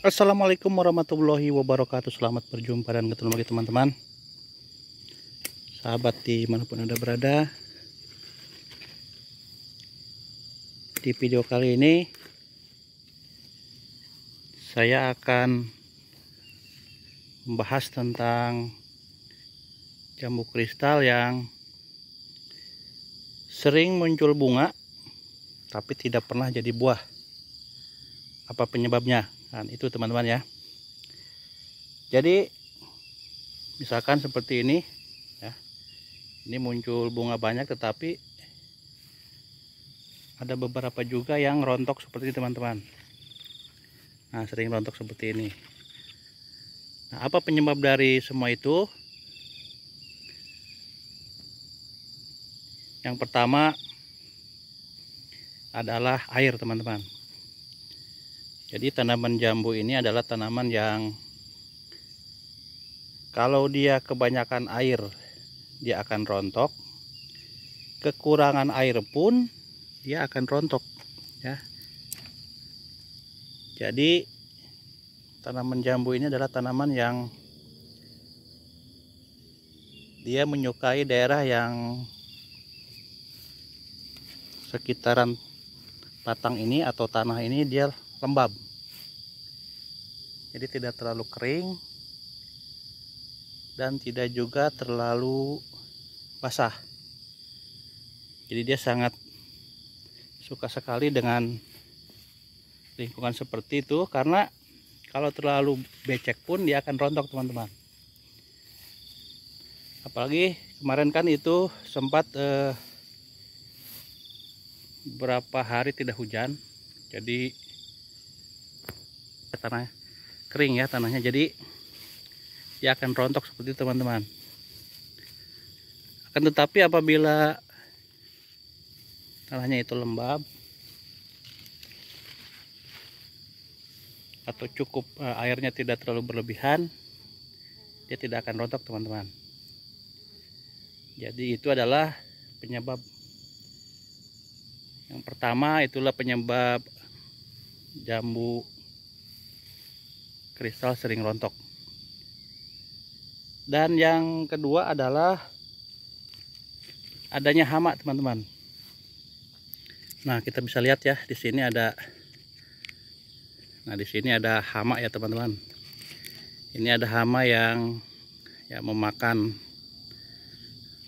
Assalamualaikum warahmatullahi wabarakatuh. Selamat berjumpa dan ketemu lagi teman-teman, sahabat dimanapun Anda berada. Di video kali ini saya akan membahas tentang jambu kristal yang sering muncul bunga tapi tidak pernah jadi buah. Apa penyebabnya? Kan itu teman-teman ya. Jadi misalkan seperti ini ya. Ini muncul bunga banyak tetapi ada beberapa juga yang rontok seperti ini teman-teman. Nah, sering rontok seperti ini. Nah, apa penyebab dari semua itu? Yang pertama adalah air teman-teman. Jadi tanaman jambu ini adalah tanaman yang kalau dia kebanyakan air dia akan rontok. Kekurangan air pun dia akan rontok ya. Jadi tanaman jambu ini adalah tanaman yang dia menyukai daerah yang sekitaran batang ini atau tanah ini dia lembab. Jadi tidak terlalu kering dan tidak juga terlalu basah. Jadi dia sangat suka sekali dengan lingkungan seperti itu, karena kalau terlalu becek pun dia akan rontok teman-teman. Apalagi kemarin kan itu sempat beberapa hari tidak hujan, jadi tanah kering ya tanahnya, jadi dia akan rontok seperti itu teman-teman. Akan tetapi apabila tanahnya itu lembab atau cukup airnya tidak terlalu berlebihan, dia tidak akan rontok teman-teman. Jadi itu adalah penyebab yang pertama, itulah penyebab jambu kristal sering rontok. Dan yang kedua adalah adanya hama teman-teman. Nah, kita bisa lihat ya, di sini ada, nah di sini ada hama ya teman-teman. Ini ada hama yang ya memakan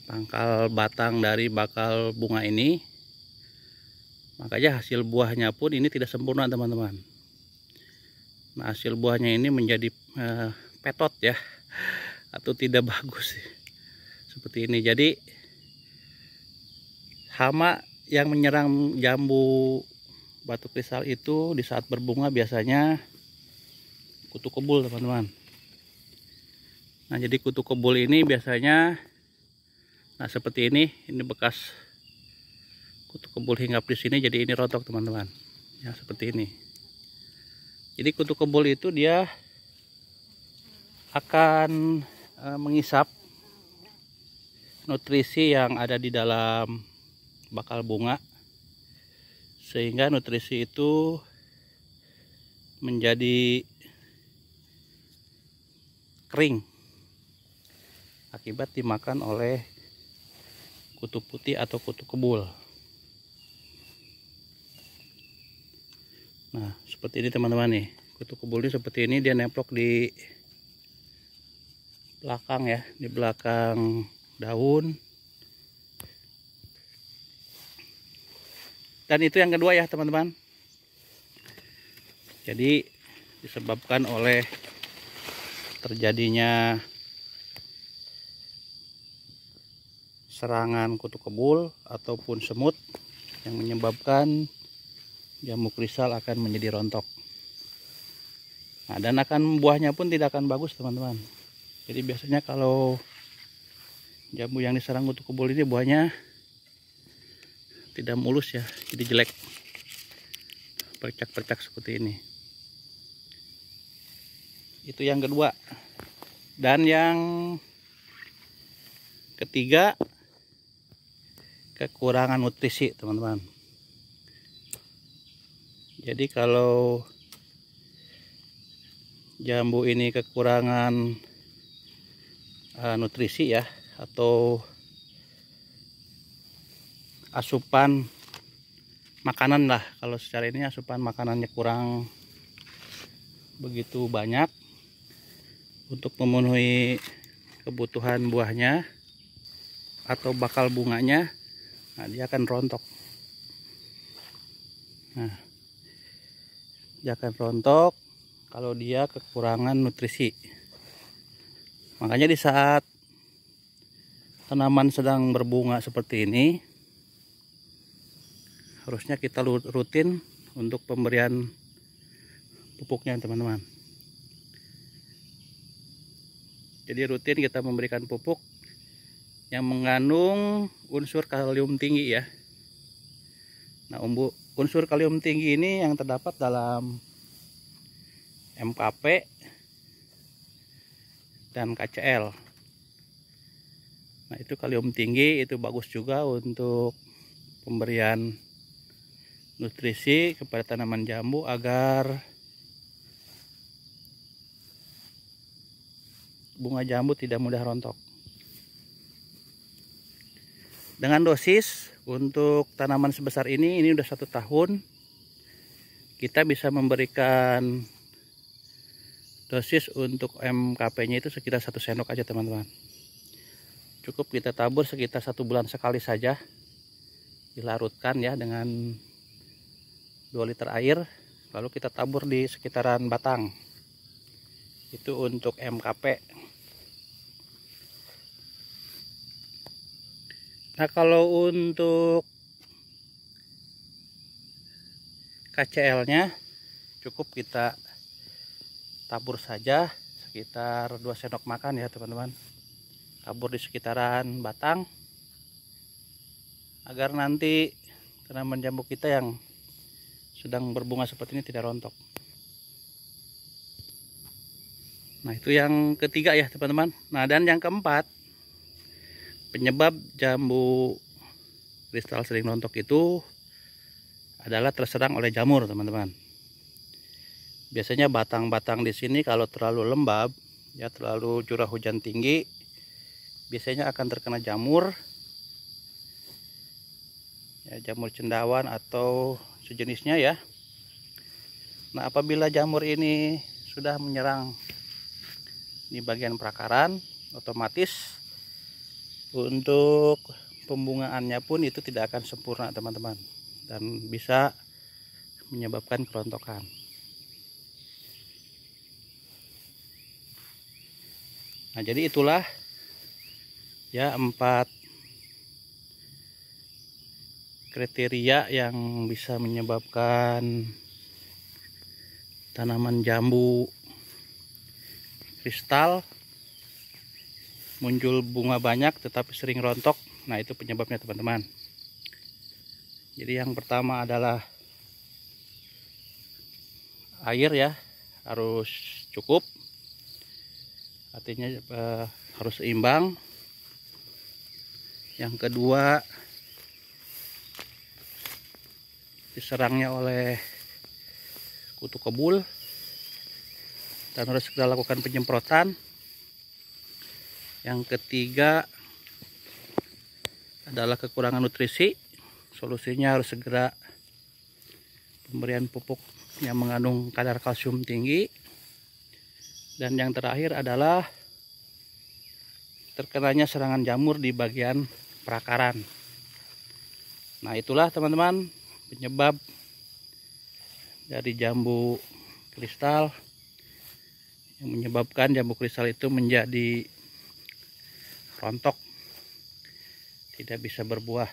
pangkal batang dari bakal bunga ini. Makanya hasil buahnya pun ini tidak sempurna teman-teman. Nah, hasil buahnya ini menjadi petot ya, atau tidak bagus seperti ini. Jadi hama yang menyerang jambu batu kristal itu di saat berbunga biasanya kutu kebul teman-teman. Nah, jadi kutu kebul ini biasanya, nah seperti ini bekas kutu kebul hinggap di sini, jadi ini rontok teman-teman ya, seperti ini. Jadi kutu kebul itu dia akan mengisap nutrisi yang ada di dalam bakal bunga, sehingga nutrisi itu menjadi kering akibat dimakan oleh kutu putih atau kutu kebul. Nah, seperti ini teman-teman nih, kutu kebul ini seperti ini, dia nemplok di belakang ya, di belakang daun. Dan itu yang kedua ya teman-teman. Jadi disebabkan oleh terjadinya serangan kutu kebul ataupun semut yang menyebabkan jambu kristal akan menjadi rontok. Nah, dan akan buahnya pun tidak akan bagus teman-teman. Jadi biasanya kalau jambu yang diserang kutu kebul ini buahnya tidak mulus ya, jadi jelek, percak-percak seperti ini. Itu yang kedua. Dan yang ketiga, kekurangan nutrisi teman-teman. Jadi kalau jambu ini kekurangan nutrisi ya, atau asupan makanan lah. Kalau secara ini asupan makanannya kurang begitu banyak untuk memenuhi kebutuhan buahnya atau bakal bunganya. Nah, dia akan rontok. Nah, dia akan rontok kalau dia kekurangan nutrisi. Makanya di saat tanaman sedang berbunga seperti ini, harusnya kita rutin untuk pemberian pupuknya, teman-teman. Jadi rutin kita memberikan pupuk yang mengandung unsur kalium tinggi ya. Nah, unsur kalium tinggi ini yang terdapat dalam MKP dan KCL. Nah, itu kalium tinggi itu bagus juga untuk pemberian nutrisi kepada tanaman jambu agar bunga jambu tidak mudah rontok. Dengan dosis untuk tanaman sebesar ini udah 1 tahun, kita bisa memberikan dosis untuk MKP-nya itu sekitar 1 sendok aja, teman-teman. Cukup kita tabur sekitar 1 bulan sekali saja, dilarutkan ya dengan 2 liter air, lalu kita tabur di sekitaran batang. Itu untuk MKP. Nah, kalau untuk KCL-nya cukup kita tabur saja sekitar 2 sendok makan ya, teman-teman. Tabur di sekitaran batang agar nanti tanaman jambu kita yang sedang berbunga seperti ini tidak rontok. Nah, itu yang ketiga ya, teman-teman. Nah, dan yang keempat, penyebab jambu kristal sering rontok itu adalah terserang oleh jamur, teman-teman. Biasanya batang-batang di sini kalau terlalu lembab, ya terlalu curah hujan tinggi, biasanya akan terkena jamur, ya, jamur cendawan atau sejenisnya ya. Nah, apabila jamur ini sudah menyerang di bagian perakaran, otomatis untuk pembungaannya pun itu tidak akan sempurna, teman-teman, dan bisa menyebabkan kerontokan. Nah, jadi itulah ya 4 kriteria yang bisa menyebabkan tanaman jambu kristal muncul bunga banyak tetapi sering rontok. Nah, itu penyebabnya, teman-teman. Jadi yang pertama adalah air ya, harus cukup, artinya harus seimbang. Yang kedua, diserangnya oleh kutu kebul dan harus kita lakukan penyemprotan. Yang ketiga adalah kekurangan nutrisi. Solusinya harus segera pemberian pupuk yang mengandung kadar kalsium tinggi. Dan yang terakhir adalah terkenanya serangan jamur di bagian perakaran. Nah, itulah, teman-teman, penyebab dari jambu kristal yang menyebabkan jambu kristal itu menjadi rontok, tidak bisa berbuah.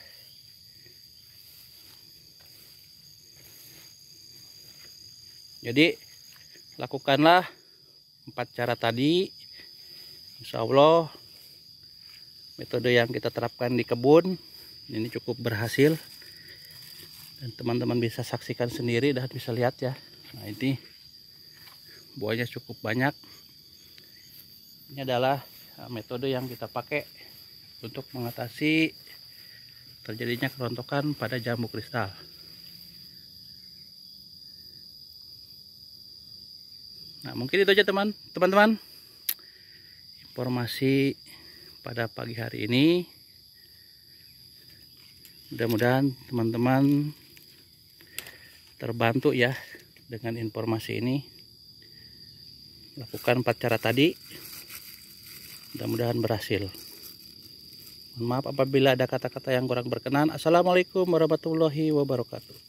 Jadi lakukanlah 4 cara tadi, insya Allah metode yang kita terapkan di kebun ini cukup berhasil, dan teman-teman bisa saksikan sendiri dan bisa lihat ya. Nah, ini buahnya cukup banyak. Ini adalah metode yang kita pakai untuk mengatasi terjadinya kerontokan pada jambu kristal. Nah, mungkin itu aja teman-teman informasi pada pagi hari ini. Mudah-mudahan teman-teman terbantu ya dengan informasi ini. Lakukan 4 cara tadi, mudah-mudahan berhasil. Mohon maaf apabila ada kata-kata yang kurang berkenan. Assalamualaikum warahmatullahi wabarakatuh.